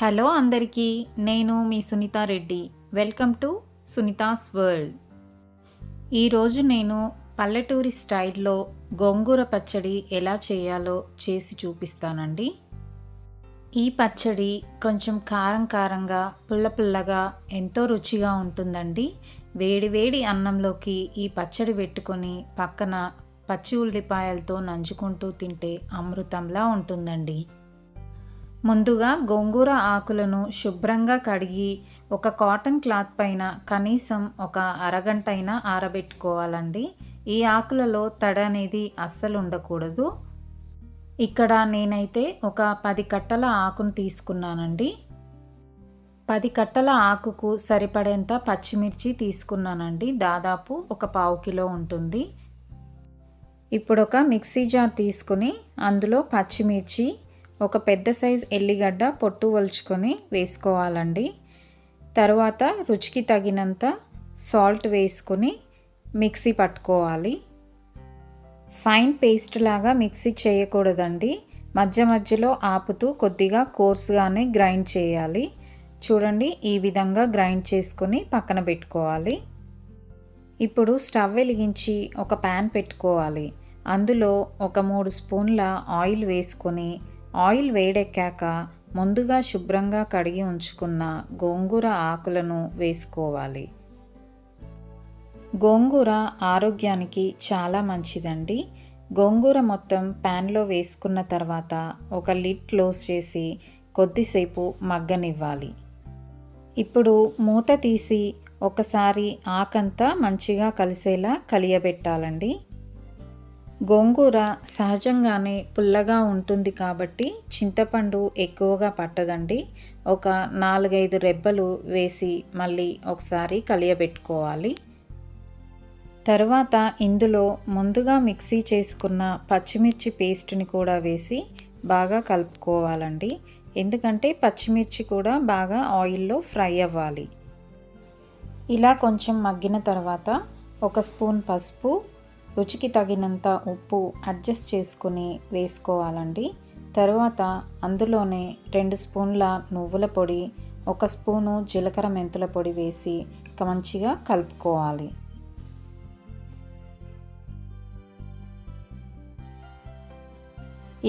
Hello అందరికీ, నేను మీ Sunitha Reddy. Welcome to Sunitha's world. ఈరోజు నేను పల్లెటూరి స్టైల్లో గోంగూర పచ్చడి ఎలా చేయాలో చేసి చూపిస్తానండి. ఈ పచ్చడి కొంచెం కారం కారంగా, పుల్ల పుల్లగా ఎంతో రుచిగా ఉంటుందండి. వేడి వేడి అన్నంలోకి ఈ పచ్చడి పెట్టుకొని పక్కన పచ్చి ఉల్లిపాయలతో నంచుకుంటూ తింటే అమృతంలా ఉంటుందండి. ముందుగా గోంగూర ఆకులను శుభ్రంగా కడిగి ఒక కాటన్ క్లాత్ పైన కనీసం ఒక అరగంట అయినా ఆరబెట్టుకోవాలండి. ఈ ఆకులలో తడ అనేది అస్సలు ఉండకూడదు. ఇక్కడ నేనైతే ఒక 10 కట్టల ఆకును తీసుకున్నానండి. 10 కట్టల ఆకుకు సరిపడేంత పచ్చిమిర్చి తీసుకున్నానండి. దాదాపు ఒక 1/2 కిలో ఉంటుంది. ఇప్పుడు ఒక మిక్సీ జార్ తీసుకుని అందులో పచ్చిమిర్చి, ఒక పెద్ద సైజ్ ఎల్లిగడ్డ పొట్టు ఒలుచుకొని వేసుకోవాలండి. తర్వాత రుచికి తగినంత సాల్ట్ వేసుకొని మిక్సీ పట్టుకోవాలి. ఫైన్ పేస్ట్ లాగా మిక్సీ చేయకూడదండి. మధ్య మధ్యలో ఆపుతూ కొద్దిగా కోర్సుగానే గ్రైండ్ చేయాలి. చూడండి, ఈ విధంగా గ్రైండ్ చేసుకొని పక్కన పెట్టుకోవాలి. ఇప్పుడు స్టవ్ వెలిగించి ఒక ప్యాన్ పెట్టుకోవాలి. అందులో ఒక 3 స్పూన్ల ఆయిల్ వేసుకొని ఆయిల్ వేడెక్కాక ముందుగా శుభ్రంగా కడిగి ఉంచుకున్న గోంగూర ఆకులను వేసుకోవాలి. గోంగూర ఆరోగ్యానికి చాలా మంచిదండి. గోంగూర మొత్తం ప్యాన్లో వేసుకున్న తర్వాత ఒక లిడ్ క్లోజ్ చేసి కొద్దిసేపు మగ్గనివ్వాలి. ఇప్పుడు మూత తీసి ఒకసారి ఆకంతా మంచిగా కలిసేలా కలియబెట్టాలండి. గోంగూర సహజంగానే పుల్లగా ఉంటుంది కాబట్టి చింతపండు ఎక్కువగా పట్టదండి. ఒక 4-5 రెబ్బలు వేసి మళ్ళీ ఒకసారి కలియబెట్టుకోవాలి. తర్వాత ఇందులో ముందుగా మిక్సీ చేసుకున్న పచ్చిమిర్చి పేస్ట్ని కూడా వేసి బాగా కలుపుకోవాలండి. ఎందుకంటే పచ్చిమిర్చి కూడా బాగా ఆయిల్లో ఫ్రై అవ్వాలి. ఇలా కొంచెం మగ్గిన తర్వాత ఒక స్పూన్ పసుపు, రుచికి తగినంత ఉప్పు అడ్జస్ట్ చేసుకుని వేసుకోవాలండి. తరువాత అందులోనే 2 స్పూన్ల నువ్వుల పొడి, 1 స్పూను జీలకర్ర మెంతుల పొడి వేసి మంచిగా కలుపుకోవాలి.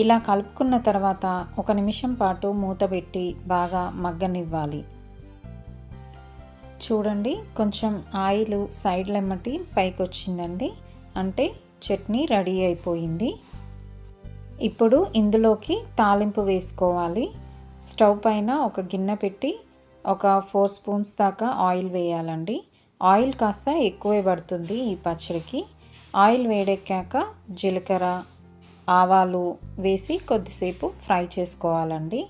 ఇలా కలుపుకున్న తర్వాత 1 నిమిషం పాటు మూత పెట్టి బాగా మగ్గనివ్వాలి. చూడండి, కొంచెం ఆయిల్ సైడ్ లెమ్మటి పైకి వచ్చిందండి. అంటే చట్నీ రెడీ అయిపోయింది. ఇప్పుడు ఇందులోకి తాలింపు వేసుకోవాలి. స్టవ్ పైన ఒక గిన్నె పెట్టి ఒక 4 స్పూన్స్ దాకా ఆయిల్ వేయాలండి. ఆయిల్ కాస్త ఎక్కువే పడుతుంది ఈ పచ్చడికి. ఆయిల్ వేడెక్కాక జీలకర్ర, ఆవాలు వేసి కొద్దిసేపు ఫ్రై చేసుకోవాలండి.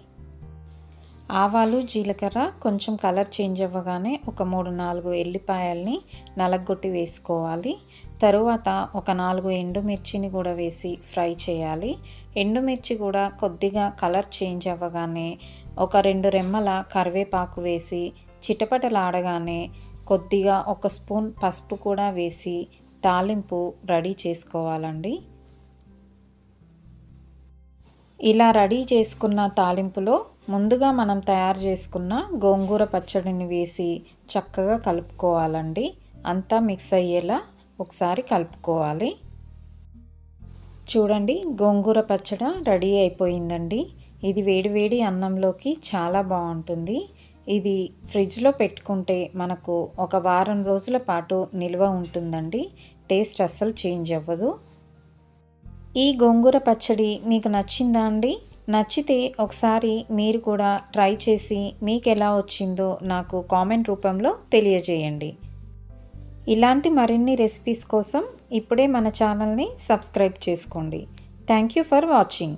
ఆవాలు, జీలకర్ర కొంచెం కలర్ చేంజ్ అవ్వగానే ఒక 3-4 ఎల్లిపాయల్ని నలగొట్టి వేసుకోవాలి. తరువాత ఒక 4 ఎండుమిర్చిని కూడా వేసి ఫ్రై చేయాలి. ఎండుమిర్చి కూడా కొద్దిగా కలర్ చేంజ్ అవ్వగానే ఒక 2 రెమ్మల కరివేపాకు వేసి చిటపటలాడగానే కొద్దిగా 1 స్పూన్ పసుపు కూడా వేసి తాలింపు రెడీ చేసుకోవాలండి. ఇలా రెడీ చేసుకున్న తాలింపులో ముందుగా మనం తయారు చేసుకున్న గోంగూర పచ్చడిని వేసి చక్కగా కలుపుకోవాలండి. అంతా మిక్స్ అయ్యేలా ఒకసారి కలుపుకోవాలి. చూడండి, గోంగూర పచ్చడి రెడీ అయిపోయిందండి. ఇది వేడివేడి అన్నంలోకి చాలా బాగుంటుంది. ఇది ఫ్రిడ్జ్లో పెట్టుకుంటే మనకు ఒక వారం రోజుల పాటు నిల్వ ఉంటుందండి. టేస్ట్ అస్సలు చేంజ్ అవ్వదు. ఈ గోంగూర పచ్చడి మీకు నచ్చిందా అండి? నచ్చితే ఒకసారి మీరు కూడా ట్రై చేసి మీకు ఎలా వచ్చిందో నాకు కామెంట్ రూపంలో తెలియజేయండి. ఇలాంటి మరిన్ని రెసిపీస్ కోసం ఇప్పుడే మన ఛానల్ని సబ్స్క్రైబ్ చేసుకోండి. Thank you for watching.